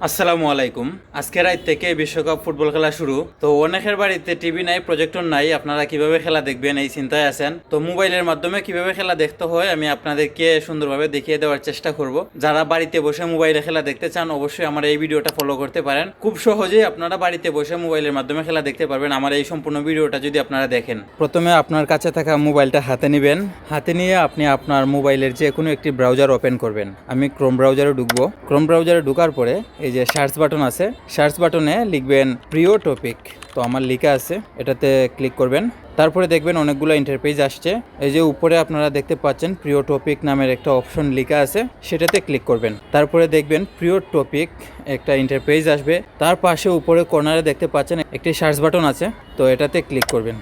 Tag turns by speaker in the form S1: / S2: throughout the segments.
S1: আসসালামু আলাইকুম। আজকে রাত থেকে বিশ্বকাপ ফুটবল খেলা শুরু। তো অনেকের বাড়িতে টিভি নাই, প্রজেক্টর নাই, আপনারা কিভাবে খেলা দেখবেন এই চিন্তায় আছেন। তো মোবাইলের মাধ্যমে কিভাবে খেলা দেখতে হয় আমি আপনাদেরকে সুন্দরভাবে দেখিয়ে দেওয়ার চেষ্টা করব। যারা বাড়িতে বসে মোবাইলে খেলা দেখতে চান অবশ্যই আমার এই ভিডিওটা ফলো করতে পারেন। খুব সহজেই আপনারা বাড়িতে বসে মোবাইলের মাধ্যমে খেলা দেখতে পারবেন আমার এই সম্পূর্ণ ভিডিওটা যদি আপনারা দেখেন। প্রথমে আপনার কাছে থাকা মোবাইলটা হাতে নেবেন। হাতে নিয়ে আপনি আপনার মোবাইলের যে কোনো একটি ব্রাউজার ওপেন করবেন। আমি ক্রোম ব্রাউজারে ঢুকবো। ক্রোম ব্রাউজারে ঢোকার পরে এই যে সার্চ বাটন আছে, সার্চ বাটনে লিখবেন প্রিয় টপিক। তো আমার লেখা আছে, এটাতে ক্লিক করবেন। তারপরে দেখবেন অনেকগুলো ইন্টারপেজ আসছে। এই যে উপরে আপনারা দেখতে পাচ্ছেন প্রিয় টপিক নামের একটা অপশন লেখা আছে, সেটাতে ক্লিক করবেন। তারপরে দেখবেন প্রিয় টপিক একটা ইন্টারপেজ আসবে। তার পাশে উপরে কর্নারে দেখতে পাচ্ছেন একটি সার্চ বাটন আছে, তো এটাতে ক্লিক করবেন।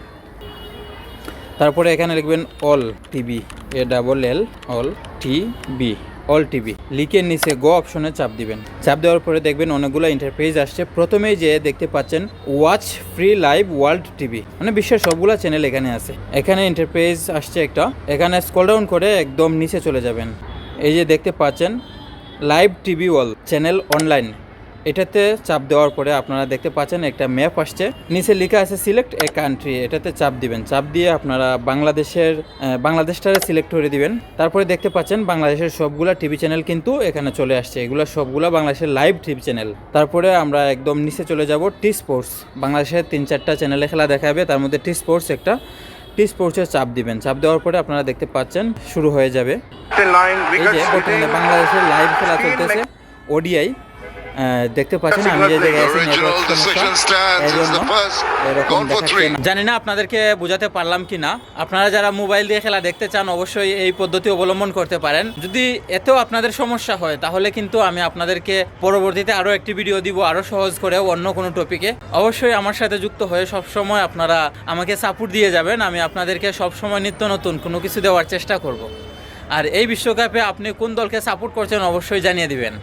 S1: তারপরে এখানে লিখবেন all TV, ALL all TV, all TV লিখে নিচে গো অপশনে চাপ দিবেন। চাপ দেওয়ার পরে দেখবেন অনেকগুলো ইন্টারপেজ আসছে। প্রথমেই যে দেখতে পাচ্ছেন watch free live world TV, মানে বিশ্বের সবগুলো চ্যানেল এখানে আছে। এখানে ইন্টারপেজ আসছে একটা, এখানে স্ক্রল ডাউন করে একদম নিচে চলে যাবেন। এই যে দেখতে পাচ্ছেন লাইভ টিভি ওয়াল চ্যানেল অনলাইন, এটাতে চাপ দেওয়ার পরে আপনারা দেখতে পাচ্ছেন একটা ম্যাপ আসছে, নিচে লেখা আছে সিলেক্ট এ কান্ট্রি, এটাতে চাপ দিবেন। চাপ দিয়ে আপনারা বাংলাদেশটারে সিলেক্ট করে দিবেন। তারপরে দেখতে পাচ্ছেন বাংলাদেশের সবগুলা টিভি চ্যানেল কিন্তু এখানে চলে আসছে, এগুলো সবগুলা বাংলাদেশের লাইভ টিভি চ্যানেল। তারপরে আমরা একদম নিচে চলে যাব টি স্পোর্টস, বাংলাদেশের 3-4টা চ্যানেলে খেলা দেখাবে, তার মধ্যে টি স্পোর্টস একটা। টি স্পোর্টসে চাপ দিবেন। চাপ দেওয়ার পরে আপনারা দেখতে পাচ্ছেন শুরু হয়ে যাবে। এই যে বর্তমানে বাংলাদেশের লাইভ খেলা চলতেছে, ওডিআই দেখতে পাচ্ছেন। আমি যে জায়গায় আছি নেটওয়ার্ক সমস্যা, এজন্য এরকম দেখাচ্ছে না। জানি না আপনাদেরকে বোঝাতে পারলাম কি না। আপনারা যারা মোবাইল দিয়ে খেলা দেখতে চান অবশ্যই এই পদ্ধতি অবলম্বন করতে পারেন। যদি এতেও আপনাদের সমস্যা হয় তাহলে কিন্তু আমি আপনাদেরকে পরবর্তীতে আরও একটি ভিডিও দিব আরও সহজ করে অন্য কোনো টপিকে। অবশ্যই আমার সাথে যুক্ত হয়ে সবসময় আপনারা আমাকে সাপোর্ট দিয়ে যাবেন। আমি আপনাদেরকে সবসময় নিত্য নতুন কোনো কিছু দেওয়ার চেষ্টা করব। আর এই বিশ্বকাপে আপনি কোন দলকে সাপোর্ট করছেন অবশ্যই জানিয়ে দিবেন।